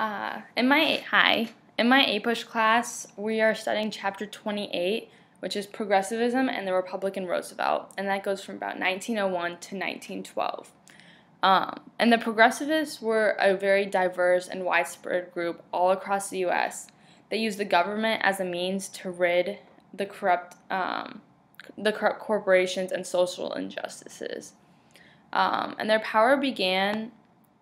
In my APUSH class, we are studying chapter 28, which is Progressivism and the Republican Roosevelt, and that goes from about 1901 to 1912. And the progressivists were a very diverse and widespread group all across the U.S. They used the government as a means to rid the corrupt corporations and social injustices. And their power began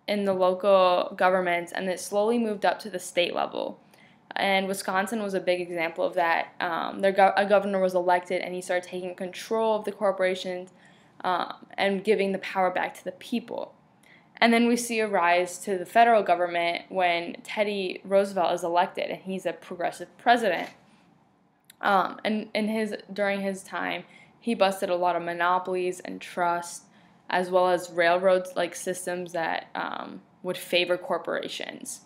in the local governments, and it slowly moved up to the state level. And Wisconsin was a big example of that. A governor was elected, and he started taking control of the corporations and giving the power back to the people. And then we see a rise to the federal government when Teddy Roosevelt is elected, and he's a progressive president. And during his time, he busted a lot of monopolies and trusts, as well as railroads-like systems that would favor corporations.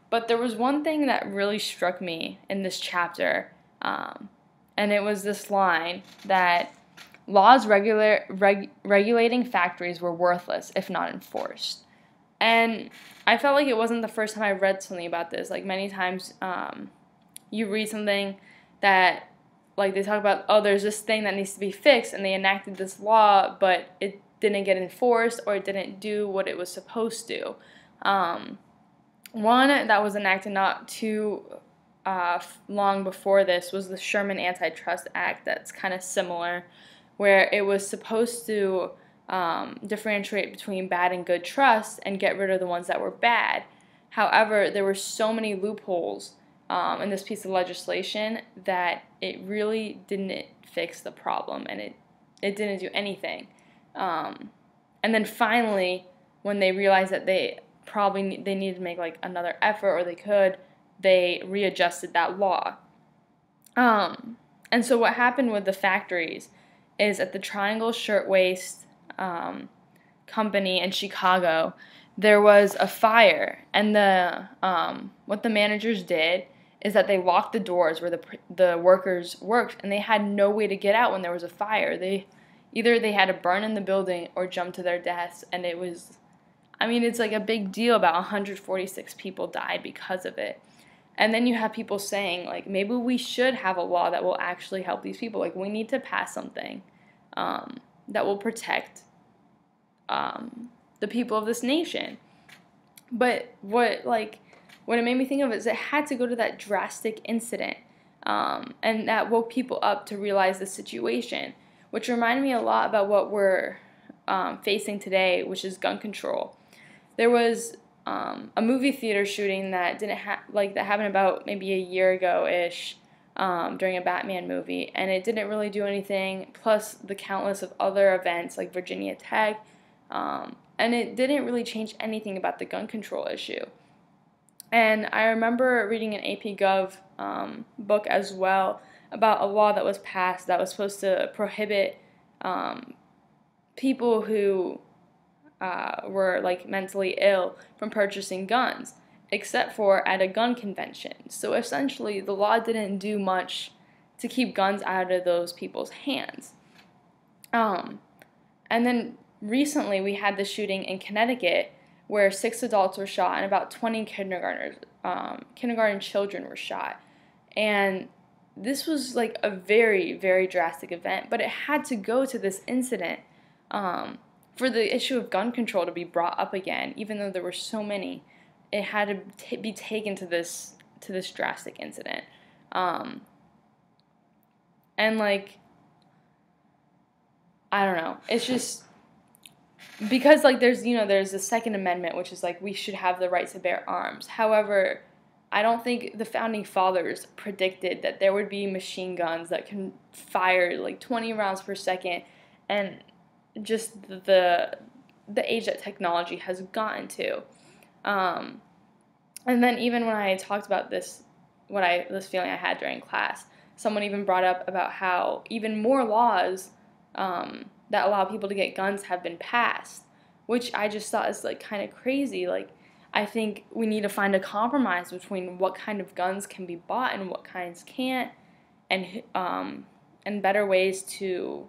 But there was one thing that really struck me in this chapter, and it was this line that laws regulating factories were worthless if not enforced. And I felt like it wasn't the first time I read something about this. Like, many times you read something that, like, they talk about, oh, there's this thing that needs to be fixed, and they enacted this law, but it didn't get enforced, or it didn't do what it was supposed to. One that was enacted not too long before this was the Sherman Antitrust Act. That's kind of similar, where it was supposed to differentiate between bad and good trusts and get rid of the ones that were bad. However, there were so many loopholes in this piece of legislation that it really didn't fix the problem, and it didn't do anything. And then finally, when they realized that they needed to make like another effort, or they readjusted that law. And so what happened with the factories is at the Triangle Shirtwaist Company in Chicago, there was a fire, and what the managers did is that they locked the doors where the workers worked, and they had no way to get out when there was a fire. Either they had to burn in the building or jump to their deaths, and it's like a big deal. About 146 people died because of it. And then you have people saying, like, maybe we should have a law that will actually help these people. Like, we need to pass something that will protect the people of this nation. But what it made me think of is it had to go to that drastic incident, and that woke people up to realize the situation, which reminded me a lot about what we're facing today, which is gun control. There was a movie theater shooting that that happened about maybe a year ago-ish during a Batman movie, and it didn't really do anything, plus the countless of other events like Virginia Tech, and it didn't really change anything about the gun control issue. And I remember reading an AP Gov book as well about a law that was passed that was supposed to prohibit people who were like mentally ill from purchasing guns, except for at a gun convention. So essentially, the law didn't do much to keep guns out of those people's hands. And then recently, we had the shooting in Connecticut where 6 adults were shot and about 20 kindergarten children were shot. And this was like a very, very drastic event, but it had to go to this incident for the issue of gun control to be brought up again. Even though there were so many, it had to be taken to this drastic incident. And like, I don't know, it's just because like there's the Second Amendment, which is like we should have the right to bear arms. However, I don't think the founding fathers predicted that there would be machine guns that can fire like 20 rounds per second, and just the age that technology has gotten to. And then even when I talked about this feeling I had during class, someone even brought up about how even more laws that allow people to get guns have been passed, which I just thought is like kind of crazy. Like, I think we need to find a compromise between what kind of guns can be bought and what kinds can't, and better ways to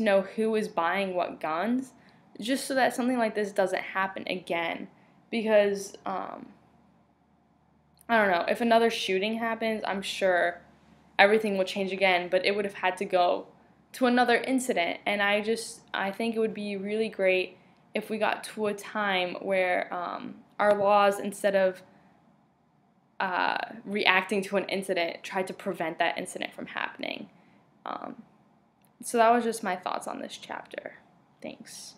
know who is buying what guns, just so that something like this doesn't happen again. Because I don't know, if another shooting happens, I'm sure everything will change again, but it would have had to go to another incident. And I think it would be really great if we got to a time where our laws, instead of reacting to an incident, tried to prevent that incident from happening. So that was just my thoughts on this chapter. Thanks.